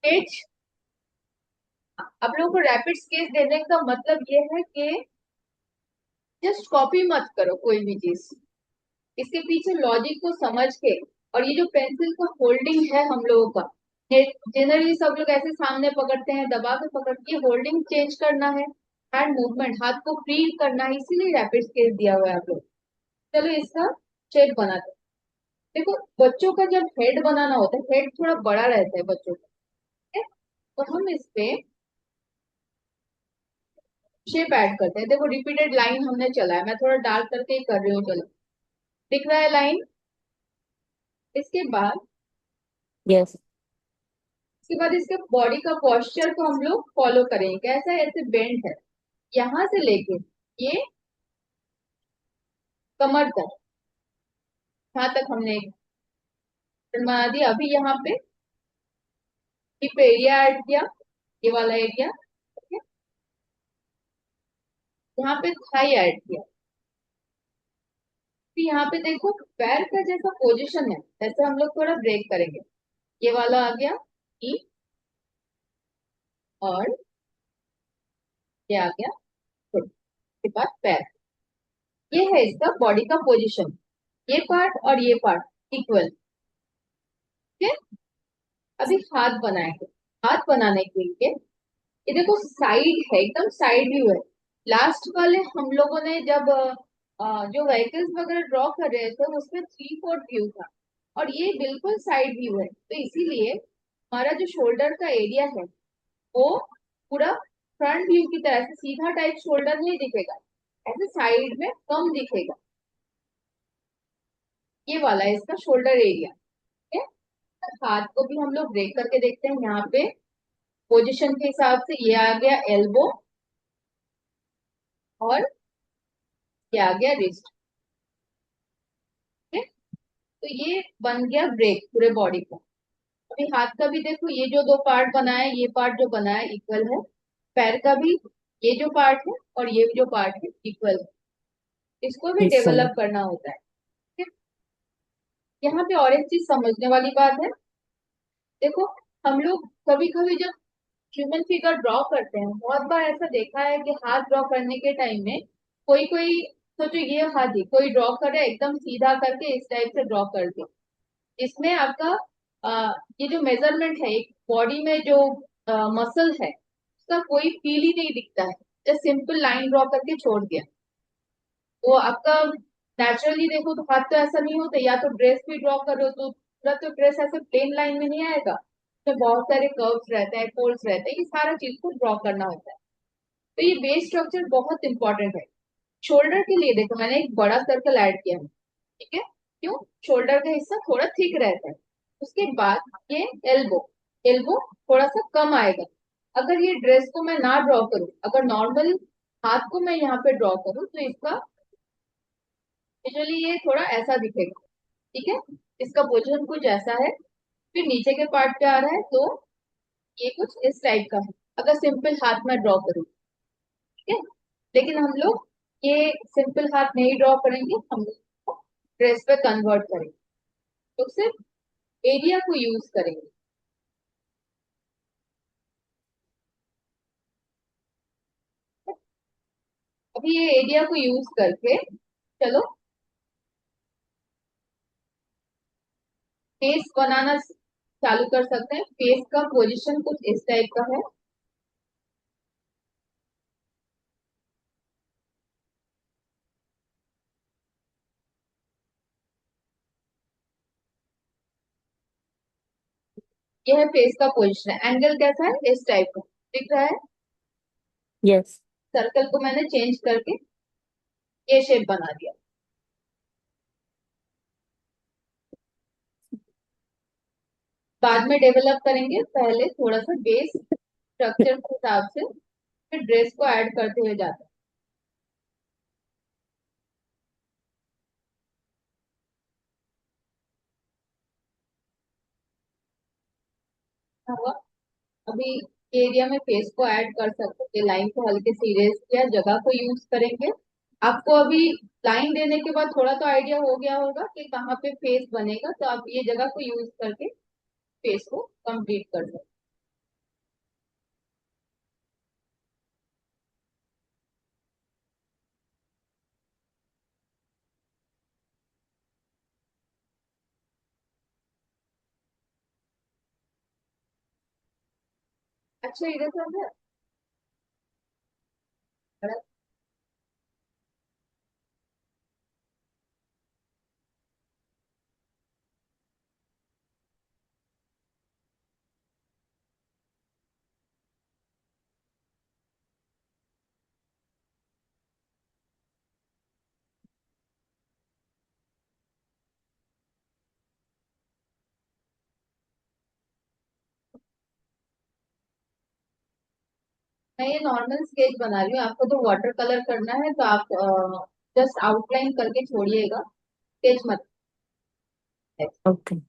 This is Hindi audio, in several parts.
स्केच, आप लोगों को रैपिड स्केच देने का मतलब ये है कि जस्ट कॉपी मत करो कोई भी चीज, इसके पीछे लॉजिक को समझ के। और ये जो पेंसिल का होल्डिंग है हम लोगों का, ये जनरली सब लोग ऐसे सामने पकड़ते हैं, दबा के पकड़ के होल्डिंग चेंज करना है, हैंड मूवमेंट, हाथ को फ्री करना है, इसीलिए रैपिड स्केच दिया हुआ है आप लोग। चलो इसका शेप बनाते हैं। देखो बच्चों का जब हेड बनाना होता है, हेड थोड़ा बड़ा रहता है बच्चों का, ठीक है? तो हम इस पे शेप ऐड करते हैं। देखो रिपीटेड लाइन हमने चला है, मैं थोड़ा डार्क करके ही कर रही हूँ, चलो दिख रहा है लाइन। इसके बाद यस। इसके बाद इसके बॉडी का पोस्चर को हम लोग फॉलो करेंगे। कैसा है, ऐसे बेंड है, यहाँ से लेके ये कमर तक, यहाँ तक हमने बना दिया। अभी यहाँ पे हिप एरिया ऐड किया, ये वाला एरिया, ठीक है? यहाँ पे थाई ऐड किया। फिर यहाँ पे देखो पैर का जैसा पोजीशन है, ऐसे हम लोग थोड़ा ब्रेक करेंगे। ये वाला आ गया नी, और ये आ गया फुट के बाद पैर। ये है इसका बॉडी का पोजीशन, ये पार्ट और ये पार्ट इक्वल, ठीक है? अभी हाथ बनाएंगे। हाथ बनाने के लिए ये देखो साइड है, एकदम साइड व्यू है। लास्ट वाले हम लोगों ने जब जो व्हीकल्स वगैरह ड्रॉ कर रहे थे उसमें 3/4 व्यू था, और ये बिल्कुल साइड व्यू है, तो इसीलिए हमारा जो शोल्डर का एरिया है वो पूरा फ्रंट व्यू की तरह से सीधा टाइप शोल्डर नहीं दिखेगा, ऐसे साइड में कम दिखेगा। ये वाला है इसका शोल्डर एरिया, ठीक है? हाथ को भी हम लोग ब्रेक करके देखते हैं। यहाँ पे पोजीशन के हिसाब से ये आ गया एल्बो, और ये आ गया रिस्ट, ठीक है? तो ये बन गया ब्रेक पूरे बॉडी का। अभी हाथ का भी देखो, ये जो दो पार्ट बना है, ये पार्ट जो बना है इक्वल है। पैर का भी ये जो पार्ट है और ये जो पार्ट है इक्वल है, इसको भी यस सर। डेवलप करना होता है, ठीक है? यहाँ पे और एक चीज समझने वाली बात है। देखो हम लोग कभी कभी जब ह्यूमन फिगर ड्रॉ करते हैं, बहुत बार ऐसा देखा है कि हाथ ड्रॉ करने के टाइम में कोई कोई, सोचो ये हाथ ही कोई ड्रॉ करे एकदम सीधा करके इस टाइप से ड्रॉ कर दे, इसमें आपका ये जो मेजरमेंट है, एक बॉडी में जो मसल है उसका कोई फील ही नहीं दिखता है, जस्ट सिंपल लाइन ड्रॉ करके छोड़ दिया। तो आपका नेचुरली देखो तो हाथ तो ऐसा नहीं होता, या तो ड्रेस भी ड्रॉ करो तो पूरा तो ड्रेस ऐसे प्लेन लाइन में नहीं आएगा, तो बहुत सारे कर्व्स रहते हैं, फोल्ड्स रहते हैं, ये सारा चीज को ड्रॉ करना होता है। तो ये बेस स्ट्रक्चर बहुत इंपॉर्टेंट है। शोल्डर के लिए देखो मैंने एक बड़ा सर्कल ऐड किया है, ठीक है? क्यों? शोल्डर का हिस्सा थोड़ा थिक रहता है। उसके बाद ये एल्बो, एल्बो थोड़ा सा कम आएगा। अगर ये ड्रेस को मैं ना ड्रॉ करूं, अगर नॉर्मल हाथ को मैं यहाँ पे ड्रॉ करूं, तो इसका यूजुअली ये थोड़ा ऐसा दिखेगा, ठीक है? इसका पोजीशन कुछ ऐसा है। फिर नीचे के पार्ट पे आ रहा है तो ये कुछ इस टाइप का है, अगर सिंपल हाथ में ड्रॉ करूं, ठीक है? लेकिन हम लोग ये सिंपल हाथ नहीं ड्रॉ करेंगे, हम लोग ड्रेस पे कन्वर्ट करेंगे, तो सिर्फ एरिया को यूज करेंगे। अभी ये एरिया को यूज करके चलो फेस बनाना चालू कर सकते हैं। फेस का पोजीशन कुछ इस टाइप का है। ये है फेस का पोजीशन, एंगल कैसा है, इस टाइप का दिख रहा है। यस। सर्कल को मैंने चेंज करके ये शेप बना दिया। बाद में डेवलप करेंगे, पहले थोड़ा सा बेस स्ट्रक्चर के हिसाब से फिर ड्रेस को ऐड करते हुए जाते हैं। हुआ। अभी एरिया में फेस को ऐड कर सकते हैं, लाइन को हल्के से इरेज किया, जगह को यूज करेंगे। आपको अभी लाइन देने के बाद थोड़ा तो आइडिया हो गया होगा कि कहाँ पे फेस बनेगा, तो आप ये जगह को यूज करके फेस को कंप्लीट कर सकते हैं। अच्छा इरेजर है। बड़ा- मैं ये नॉर्मल स्केच बना रही हूँ, आपको तो वाटर कलर करना है तो आप जस्ट आउटलाइन करके छोड़िएगा, स्केच मत। Okay.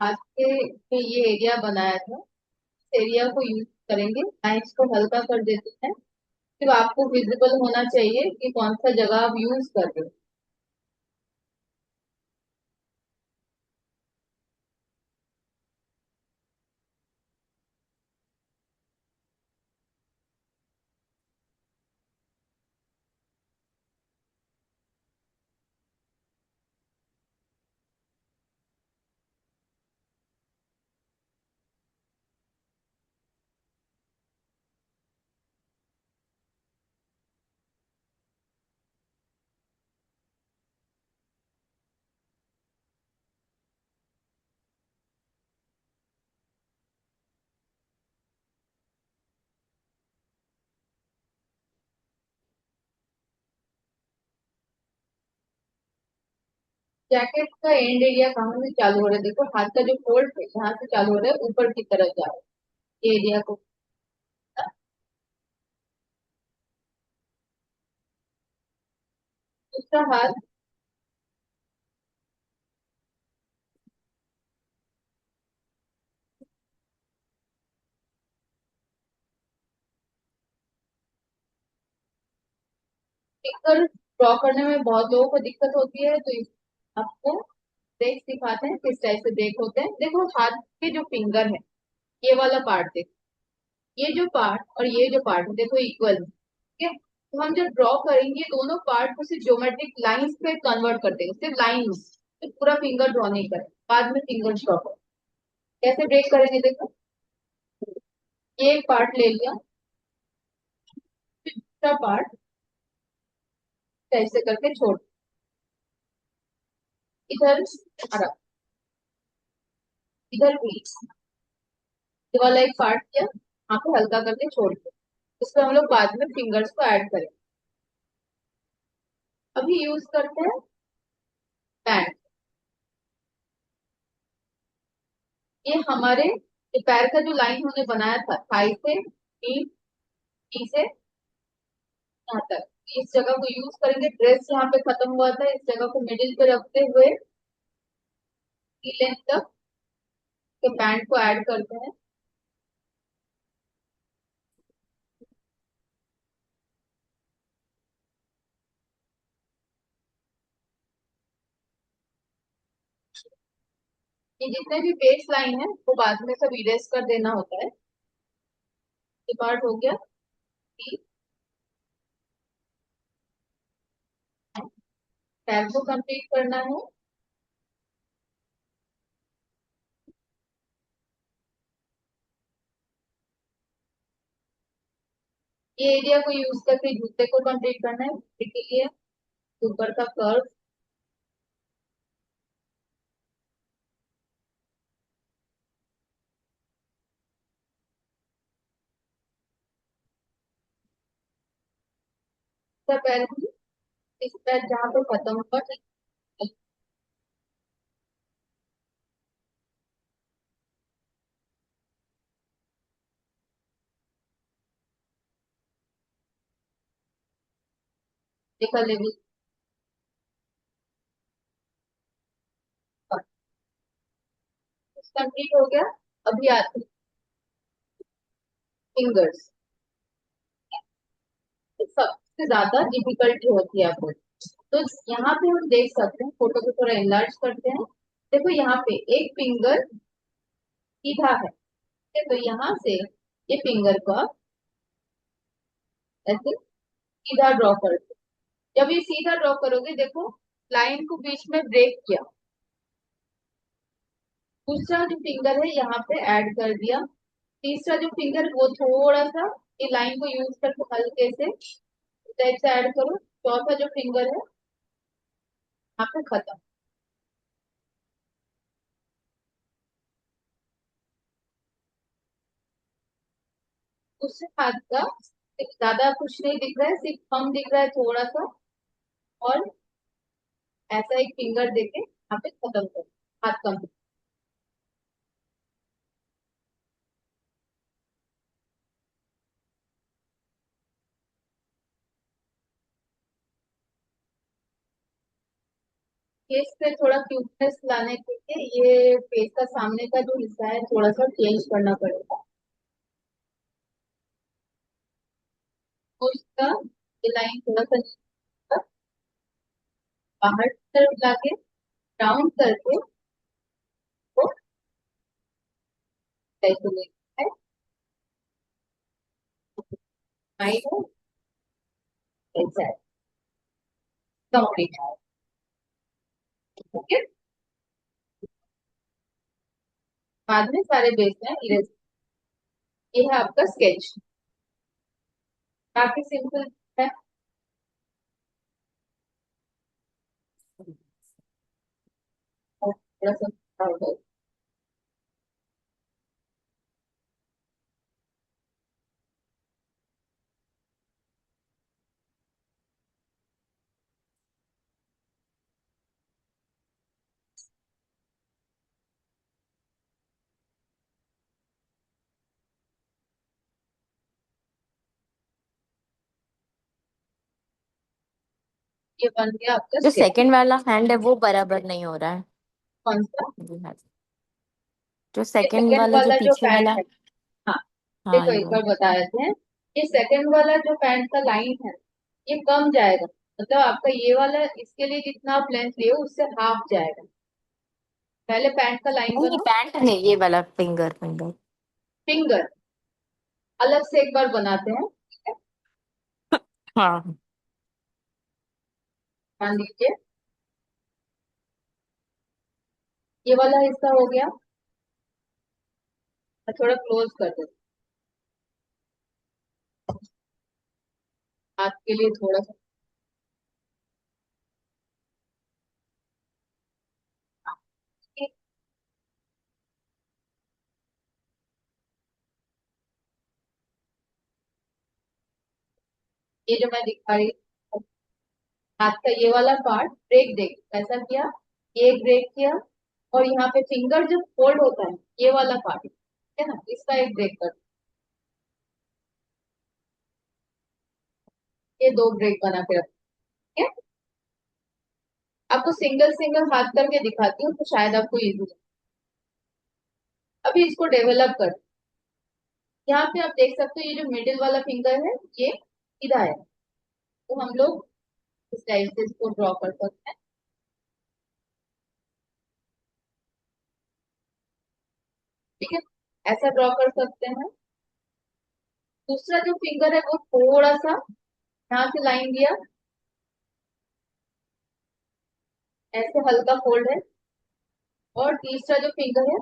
आज के जो ये एरिया बनाया था, इस एरिया को यूज करेंगे, लाइन्स को हल्का कर देते हैं। सिर्फ आपको विजिबल होना चाहिए कि कौन सा जगह आप यूज कर रहे हो। जैकेट का एंड एरिया कहाँ से चालू हो रहा है, देखो हाथ का जो फोल्ड है जहाँ से चालू हो रहा है ऊपर की तरफ जा रहा है, ये एरिया को। दूसरा हाथ फिंगर ड्रॉ करने में बहुत लोगों को दिक्कत होती है, तो आपको ब्रेक सिखाते हैं किस टाइप से ब्रेक होते हैं। देखो हाथ के जो फिंगर है, ये वाला पार्ट देखो, ये जो पार्ट और ये जो पार्ट है देखो इक्वल है, ठीक है। तो हम जब ड्रॉ करेंगे दोनों पार्ट को सिर्फ ज्योमेट्रिक लाइंस पे कन्वर्ट कर देंगे, सिर्फ लाइंस, तो पूरा फिंगर ड्रॉ नहीं करें, बाद में फिंगर ड्रॉ करें। कैसे ब्रेक करेंगे देखो, ये एक पार्ट ले लिया, फिर दूसरा पार्ट ऐसे करके छोड़, इधर आ रहा, इधर भी ये वाला एक पार्ट किया, यहाँ पे हल्का करके छोड़ दिया। इसको हम लोग बाद में फिंगर्स को ऐड करें। अभी यूज करते हैं पैर। ये हमारे ये पैर का जो लाइन हमने बनाया था, थाई से नी, नी से यहाँ तक, इस जगह को यूज करेंगे। ड्रेस यहाँ पे खत्म हुआ था, इस जगह को मिडिल पे रखते हुए नी लेंथ तक के पैंट को ऐड करते हैं। ये जितने भी बेस लाइन है वो बाद में सब इरेज कर देना होता है। ये पार्ट हो गया, पैर को कंप्लीट करना है। ये एरिया को यूज करके जूते को कंप्लीट करना है, जूते के लिए ऊपर का कर्व। दूसरा पैर भी, इस पैर जहाँ पे खत्म हुआ, ठीक है? देखा लेवल कंप्लीट हो गया। अभी आते फिंगर्स, सबसे ज्यादा डिफिकल्टी होती है आपको। तो यहाँ पे हम देख सकते हैं, फोटो को थोड़ा enlarge करते हैं। देखो यहाँ पे एक फिंगर सीधा है, ठीक है? तो यहाँ से ये फिंगर को आप ऐसे सीधा ड्रॉ करते हो। जब ये सीधा ड्रॉ करोगे, देखो लाइन को बीच में ब्रेक किया। दूसरा जो फिंगर है यहाँ पे ऐड कर दिया। तीसरा जो फिंगर वो थोड़ा सा ये लाइन को यूज करके हल्के से साइड से ऐड करो। चौथा जो फिंगर है यहाँ पे खत्म। उससे हाथ का ज्यादा कुछ नहीं दिख रहा है, सिर्फ थंब दिख रहा है थोड़ा सा। और ऐसा एक फिंगर देके यहाँ पे खत्म करो, हाथ कम। फेस पे थोड़ा क्यूटनेस लाने के लिए ये फेस का सामने का जो हिस्सा है थोड़ा सा चेंज करना पड़ेगा। तो उसका ये लाइन थोड़ा सा नीचे बाहर की तरफ लाके राउंड करके वो कैलकुलेट है। माइंड है ऐसा है, कंप्लीट है। ओके, बाद में सारे बेस में इरेज। ये है आपका स्केच, काफी सिंपल है। और थोड़ा सा powder। ये बन गया आपका जो स्केच। सेकंड वाला हैंड है वो बराबर नहीं हो रहा है। कौन सा? जी हाँ। जो ये सेकंड सेकंड वाला जो वाला जो पीछे पैंट वाला। है। हाँ, हाँ देखो ये एक वो। बार बता देते हैं। ये सेकंड वाला जो पैंट का लाइन है ये कम जाएगा। मतलब आपका ये वाला इसके लिए जितना आप लेंथ लिए हो उससे हाफ जाएगा। पहले पैंट का लाइन नहीं ये बनाओ। पैंट नहीं, ये वाला फिंगर फिंगर। फिंगर अलग से एक बार बनाते हैं, ठीक है? हाँ। मान लीजिए ये वाला हिस्सा हो गया। मैं थोड़ा क्लोज कर देती हूँ हाथ के लिए थोड़ा सा। ठीक, ये जो मैं दिखा रही हूँ हाथ का ये वाला पार्ट ब्रेक दे, ऐसा किया, ये ब्रेक किया। और यहाँ पे फिंगर जो फोल्ड होता है ये वाला पार्ट है ना, इसका एक ब्रेक कर। ये दो ब्रेक बना के रखो, ठीक है? आपको सिंगल सिंगल हाथ करके दिखाती हूँ तो शायद आपको इजी लगे। अभी इसको डेवलप कर। यहाँ पे आप देख सकते हो ये जो मिडिल वाला फिंगर है ये सीधा है। तो हम लोग इस टाइप से इसको ड्रॉ कर सकते हैं, ठीक है? ऐसा ड्रॉ कर सकते हैं। दूसरा जो फिंगर है वो थोड़ा सा यहाँ से लाइन दिया, ऐसे हल्का फोल्ड है। और तीसरा जो फिंगर है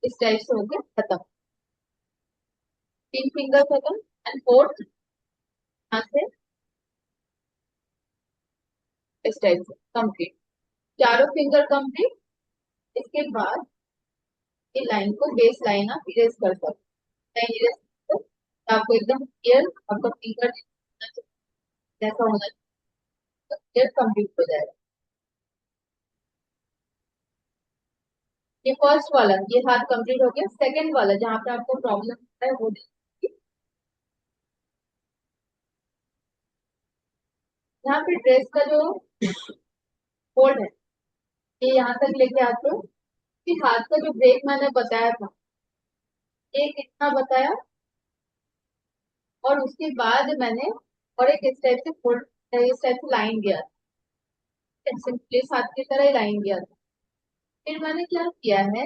इस टाइप से हो गया खत्म। तीन फिंगर खत्म। एंड फोर्थ यहाँ से इस टाइप से कंप्लीट। चारों फिंगर कंप्लीट। इसके बाद ये लाइन को बेस लाइन आप इरेज कर सकते हैं। इरेज तो आपको एकदम क्लियर आपका फिंगर। जैसा होना चाहिए कंप्लीट हो जाएगा। ये फर्स्ट वाला, ये हाथ कंप्लीट हो गया। सेकंड वाला जहाँ पे आपको प्रॉब्लम होता है वो देखिए। यहाँ पे ड्रेस का जो फोल्ड है, ये यहाँ तक लेके आते हो। फिर हाथ का जो ब्रेक मैंने बताया था, एक इतना बताया, और उसके बाद मैंने और एक इस टाइप से फोल्ड, इस टाइप से लाइन गया, सिंपली हाथ की तरह ही लाइन गया था। फिर मैंने क्या किया है,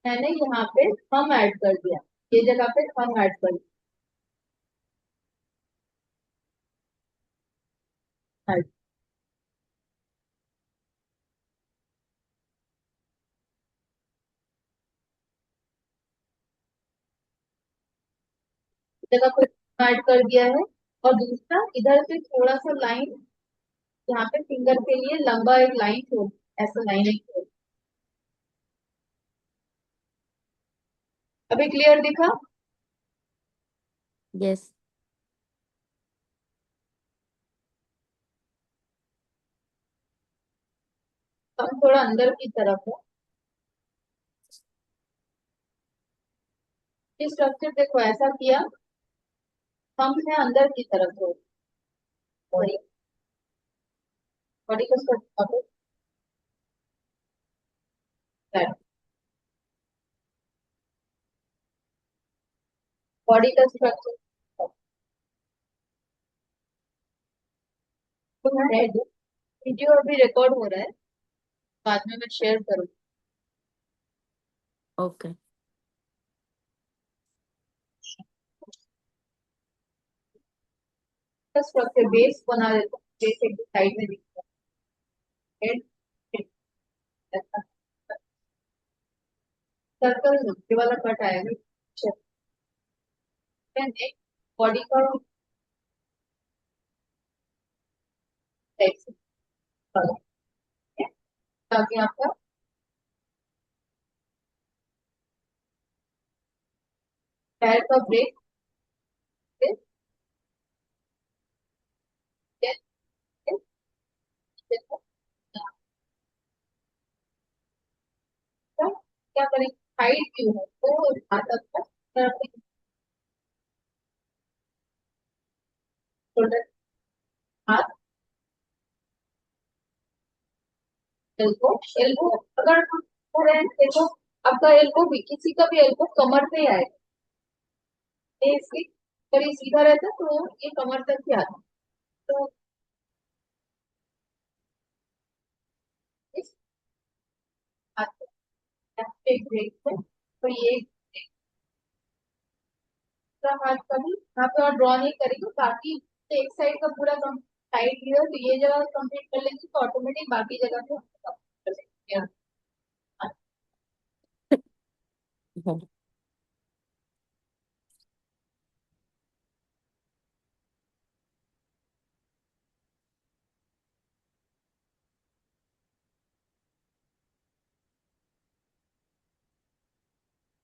मैंने यहाँ पे हम ऐड कर दिया, ये जगह पे हम ऐड कर दिया। जगह पे ऐड कर दिया है। और दूसरा इधर से थोड़ा सा लाइन, यहाँ पे फिंगर के लिए लंबा एक लाइन छोड़, ऐसा लाइन एक छोड़। अभी क्लियर दिखा? यस। हम थोड़ा अंदर की तरफ है। ये स्ट्रक्चर देखो ऐसा किया, हम है अंदर की तरफ हो। बॉडी, बॉडी का स्ट्रक्चर, बॉडी का स्ट्रक्चर वीडियो अभी रिकॉर्ड हो रहा है, बाद में मैं शेयर करूँ। ओके। स्ट्रक्चर बेस बना देता हूँ, बेस एक साइड में दिखता है, हेड, सर्कल ये वाला कट आएगा। बॉडी का टाइप से करो, ताकि आपका पैर का ब्रेक क्या करें, हाइट क्यों है तो हाथ आपका शोल्डर, हाथ, एल्बो, एल्बो अगर हम करें देखो, आपका एल्बो भी, किसी का भी एल्बो कमर पे ही आएगा। ये इसकी अगर ये सीधा रहता तो ये कमर तक ही आता। तो इस हाथ पे एक ब्रेक है, तो ये दूसरा हाथ का भी यहाँ पे और ड्रॉ नहीं करेंगे, बाकी एक साइड का पूरा टाइट लिया तो ये जगह कंप्लीट कर लेंगे तो ऑटोमेटिक बाकी जगह पे हम complete कर लेंगे।